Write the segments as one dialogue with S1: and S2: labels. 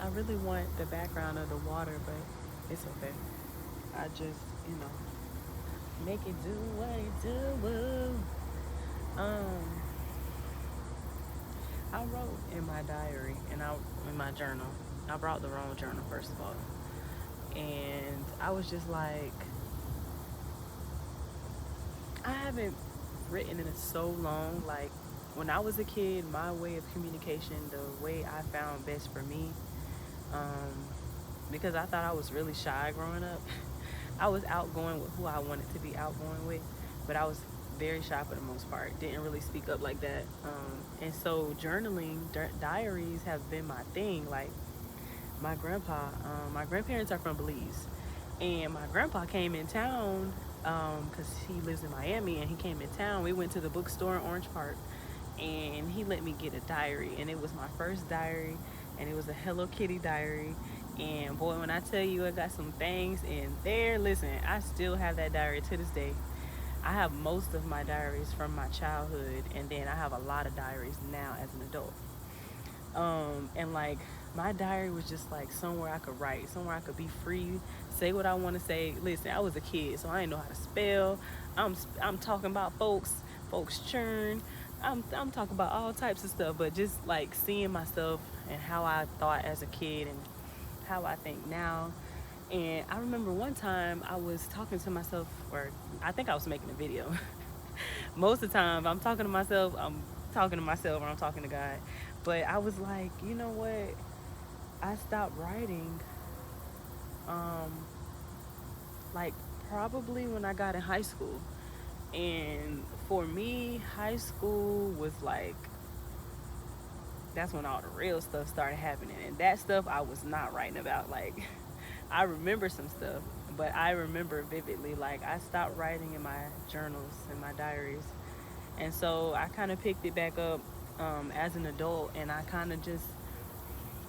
S1: I really want the background of the water, but it's okay. I just, you know, make it do what it do. Um, I wrote in my diary and I in my journal. I brought the wrong journal first of all, and I was just like, I haven't written in so long. Like when I was a kid, my way of communication, the way I found best for me, um, because I thought I was really shy growing up. I was outgoing with who I wanted to be outgoing with, but I was very shy for the most part. Didn't really speak up like that. And so journaling, diaries have been my thing. Like my grandparents are from Belize, and my grandpa came in town because he lives in Miami, and he came in town. We went to the bookstore in Orange Park, and he let me get a diary, and it was my first diary, and it was a Hello Kitty diary. And boy, when I tell you, I got some things in there. Listen, I still have that diary to this day. I have most of my diaries from my childhood, and then I have a lot of diaries now as an adult. And like my diary was just like somewhere I could write, somewhere I could be free, say what I want to say. Listen, I was a kid, so I didn't know how to spell. I'm talking about folks churn. I'm talking about all types of stuff, but just like seeing myself and how I thought as a kid and how I think now. And I remember one time I was talking to myself, or I think I was making a video. Most of the time, I'm talking to myself. I'm talking to myself, or I'm talking to God. But I was like, you know what? I stopped writing, um, like probably when I got in high school. And for me, high school was like that's when all the real stuff started happening, and that stuff I was not writing about. Like, I remember some stuff, but I remember vividly. Like, I stopped writing in my journals and my diaries, and so I kind of picked it back up as an adult, and I kind of just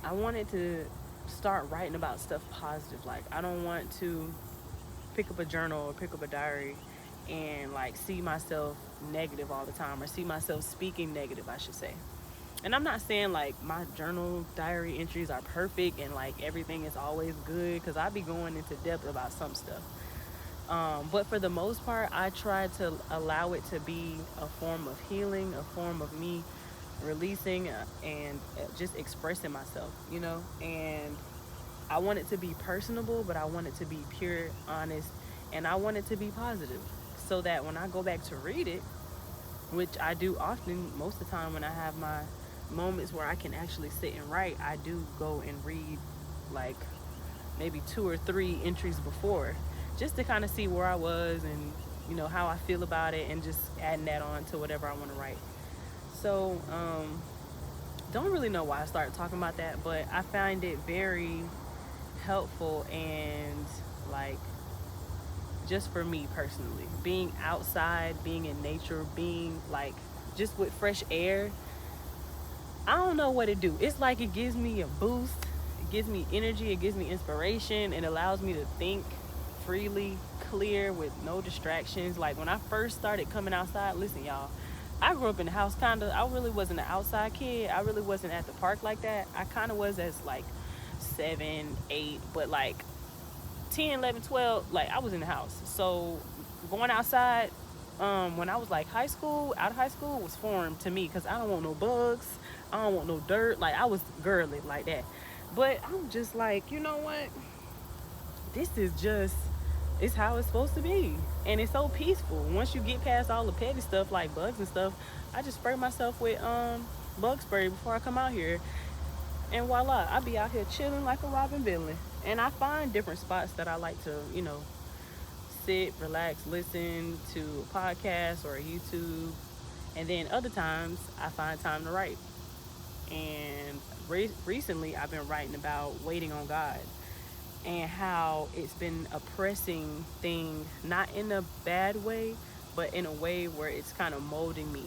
S1: I wanted to start writing about stuff positive. Like, I don't want to pick up a journal or pick up a diary and like see myself negative all the time, or see myself speaking negative, I should say. And I'm not saying like my journal diary entries are perfect and like everything is always good, because I be going into depth about some stuff. But for the most part, I try to allow it to be a form of healing, a form of me releasing and just expressing myself, you know. And I want it to be personable, but I want it to be pure, honest, and I want it to be positive, so that when I go back to read it, which I do often, most of the time when I have my moments where I can actually sit and write, I do go and read like maybe two or three entries before, just to kind of see where I was and how I feel about it, and just adding that on to whatever I want to write. So don't really know why I started talking about that, but I find it very helpful, and like just for me personally, being outside, being in nature, being like just with fresh air, I don't know what it do. It's like it gives me a boost, it gives me energy, it gives me inspiration, and allows me to think freely, clear, with no distractions. Like when I first started coming outside, listen, y'all, I grew up in the house kind of. I really wasn't an outside kid. I really wasn't at the park like that. I kind of was as like 7, 8, but like 10, 11, 12, like I was in the house. So going outside when I was like high school, out of high school, was foreign to me, because I don't want no bugs. I don't want no dirt. Like I was girly like that. But I'm just like, you know what? This is just, it's how it's supposed to be. And it's so peaceful. Once you get past all the petty stuff like bugs and stuff, I just spray myself with bug spray before I come out here, and voila, I be out here chilling like a Robin Villain. And I find different spots that I like to, sit, relax, listen to a podcast or a YouTube. And then other times I find time to write. And recently I've been writing about waiting on God, and how it's been a pressing thing, not in a bad way, but in a way where it's kind of molding me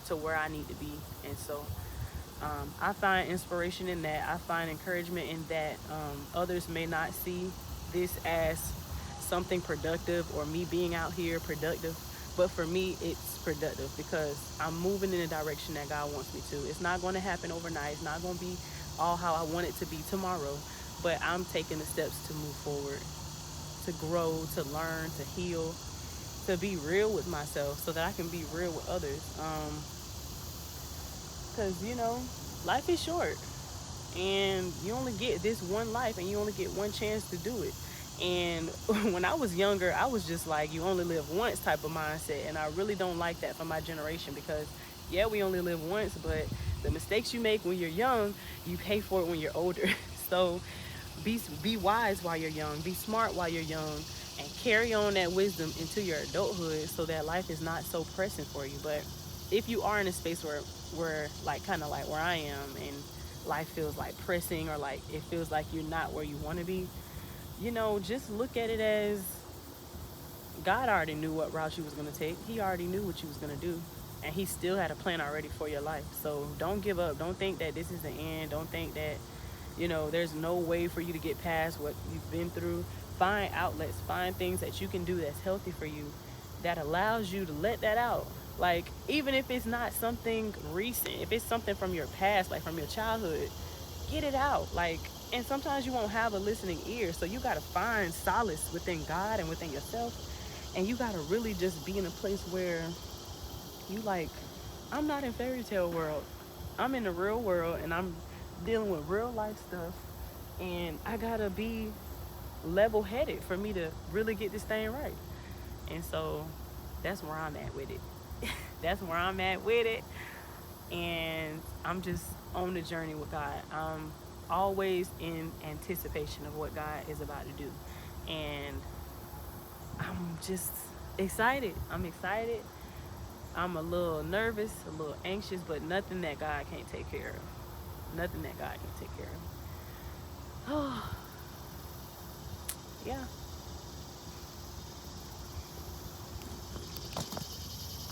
S1: to where I need to be. And so I find inspiration in that. I find encouragement in that. Others may not see this as something productive, or me being out here productive, but for me, it's productive because I'm moving in the direction that God wants me to. It's not going to happen overnight. It's not going to be all how I want it to be tomorrow, but I'm taking the steps to move forward, to grow, to learn, to heal, to be real with myself so that I can be real with others. Because, life is short and you only get this one life and you only get one chance to do it. And when I was younger, I was just like, you only live once type of mindset. And I really don't like that for my generation because, yeah, we only live once, but the mistakes you make when you're young, you pay for it when you're older. So be wise while you're young, be smart while you're young, and carry on that wisdom into your adulthood so that life is not so pressing for you. But if you are in a space where like kind of like where I am and life feels like pressing or like it feels like you're not where you want to be, just look at it as God already knew what route you was going to take. He already knew what you was going to do. And he still had a plan already for your life. So don't give up. Don't think that this is the end. Don't think that, there's no way for you to get past what you've been through. Find outlets. Find things that you can do that's healthy for you, that allows you to let that out. Like, even if it's not something recent, if it's something from your past, like from your childhood, get it out. Like, and sometimes you won't have a listening ear. So you got to find solace within God and within yourself. And you got to really just be in a place where you like, I'm not in fairy tale world. I'm in the real world and I'm dealing with real life stuff. And I got to be level headed for me to really get this thing right. And so that's where I'm at with it. That's where I'm at with it. And I'm just on the journey with God. I'm always in anticipation of what God is about to do. And I'm just excited. I'm excited. I'm a little nervous, a little anxious, but nothing that God can't take care of. Nothing that God can take care of. Oh, yeah.